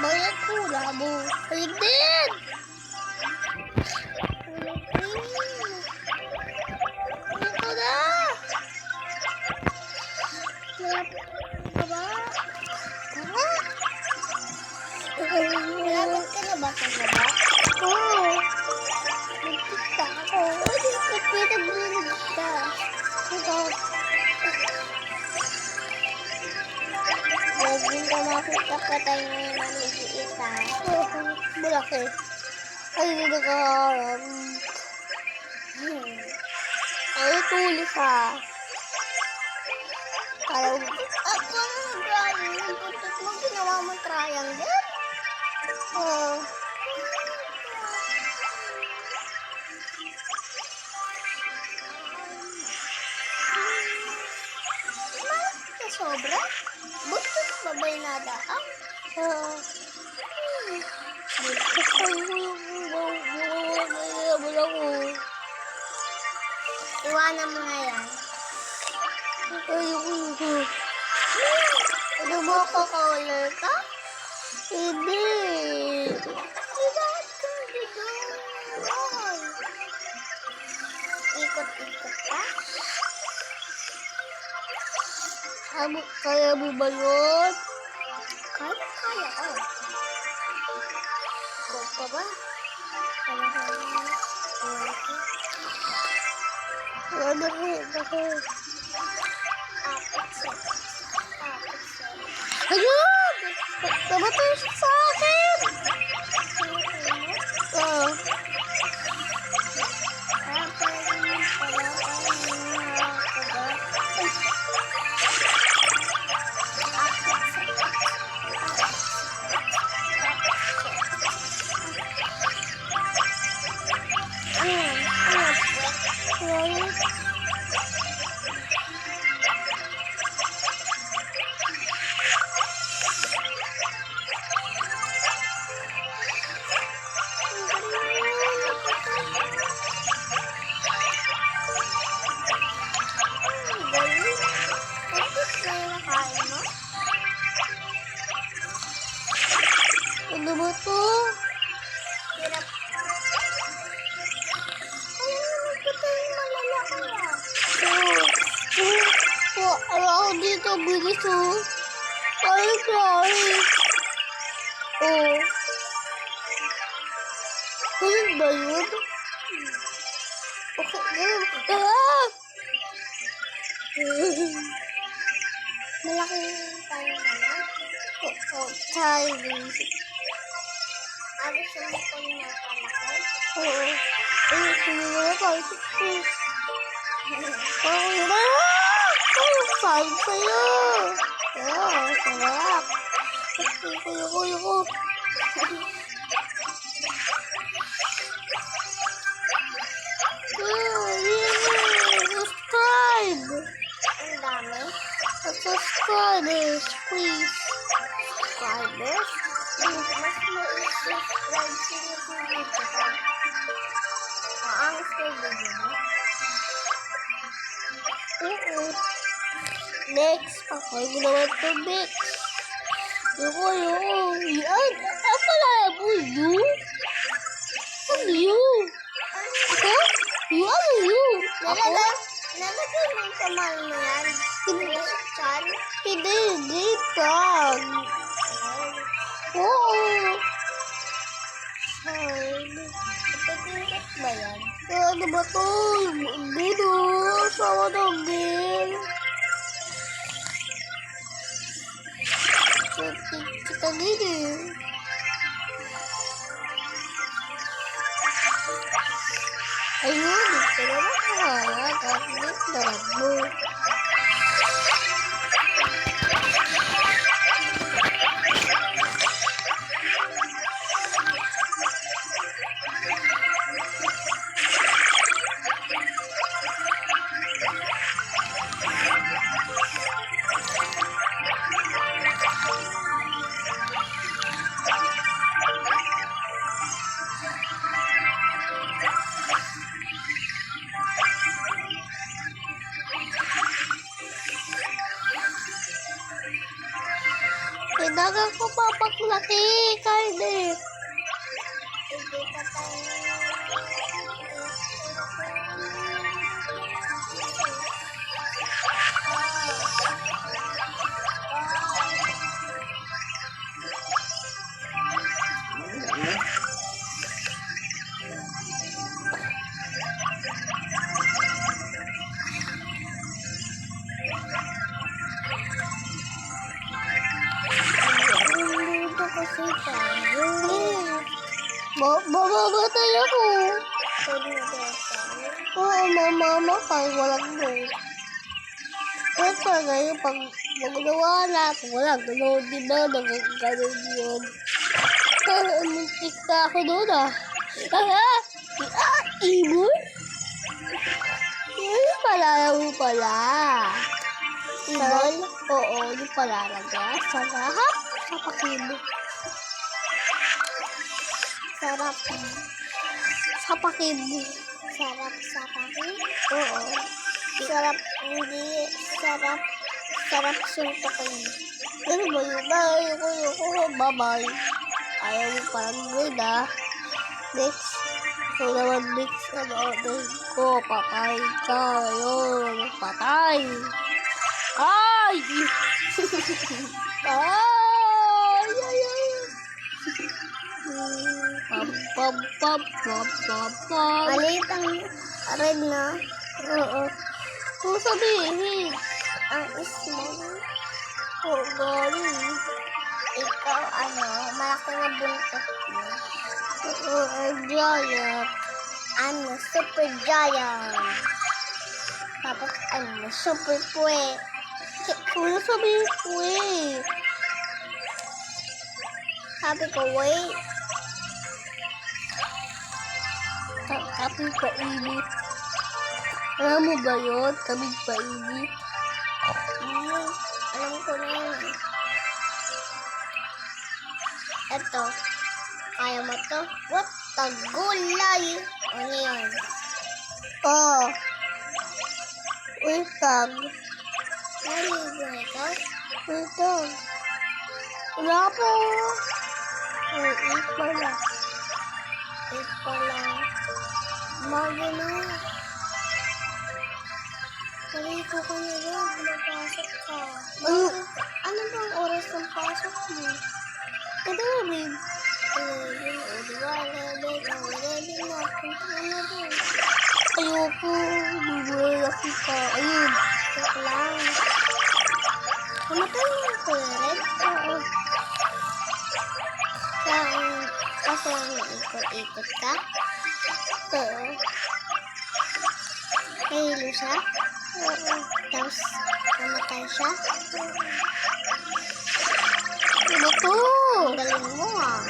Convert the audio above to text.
Bayad ko, labo. Ayun din! Ito na! Baba! Malapit ka na ba sa baba? Oo. Nagkita ako. Nagkita mo na nagkita. Ito. Laging ka makita ka tayo ngayon na nag-iita. Malaki. Ay, hindi nakaharap. Ay, tuli ka. Kala mo, ako na grabe. Nagpuntot mo, ginawa mo triangle. Oo. Malaki ka sobra? Gusto ka ba ba yung nadaan? Oo. Iwanan mo na yan. Ano mo ko color ka? Hindi. Bakit ka dito? Ikot-ikot ka? Kaya mo ba yun? Kaya ko. Go pa ba? Ano ko? Ayun! Namatay siya sa akin! Oo. Ano ba ito? Hirap. Ay, ito yung malalaki ah. Ano ako dito, bilis oh. Ay, sorry. Oh. Ganun ba yun? Okay, ganun. Ah! Malaki tayo naman. Oo, Chinese. Alis yung ito na palaki? Oo. Ay, sinunod ako. Ay, na! Ay, sayang sa'yo. Oo, sarap. Ayoko. Subscribe! Ang dami. Subscribers, please. Subscribers? Mas ma-subscribe sila kung dito ka. Ang schedule mo? Oo. Next. Pakay mo naman ito, next. Ayoko. Yan. Ang malabo yun. Ano yun? Ako? Ano yun? Nalagay mo yung kamal mo yan. Chan? Hindi pa. Oo. Pagkakit ba yan? Ano ba ito? Dito. Sawa ng din. Kita gini. Ayun, ito naman kaya. Kahit darab mo. Ate, karne. Hindi pa tayo. Dito kasi tayo. Mamamatay ako. Pwede na ba tayo? Oo, mamamatay. Walang mo. Pero talaga yung pag magawala, kung walang gano'n, di ba? Nagaganon yun. Muntik na ako doon ah. Ibon? Yung pala pala. Ibon? Oo, yung palalaga. Sarap. Sa pakibo. Sarap. Sa pakibo. Sarap sa pakibo? Oo. Sarap, hindi. Sarap. Sarap suntokin. Ano ba yun? Ayoko. Bye-bye. Ayaw mo parang grade ah. Next. So naman next ano order ko. Patay ka. Ayun. Patay. Ay! Ay! Maliit ang red na. Oo. Kung sabihin, ang small. Oo, galing. Ikaw, malaki na buntot mo. Oo, giant. Super giant. Tapos, super puwet. Kung sabihin puwet. Sabi ko, wait. Kapit painit. Alam mo ba yun? Kapit painit. Alam ko na yun. Eto. Kaya mo to? What the gulay? Ano yun? Oh. Wait lang. Naligo ito? Wait lang. Wala po. Wait pala. Wait pala. Magi na. Naligo ka na yan. Pinapasok ka. Ano ba ang oras ng pasok mo? Kadaming. 11 na. Punta na doon. Ayoko. Bubulaki ka. Ayun. Joke lang. Namatay mo yung kuyarin? Oo. Kasi ikot-ikot ka? Oo. Nahilo siya? Oo. Tapos namatay siya? Ano to? Ang galing mo ah.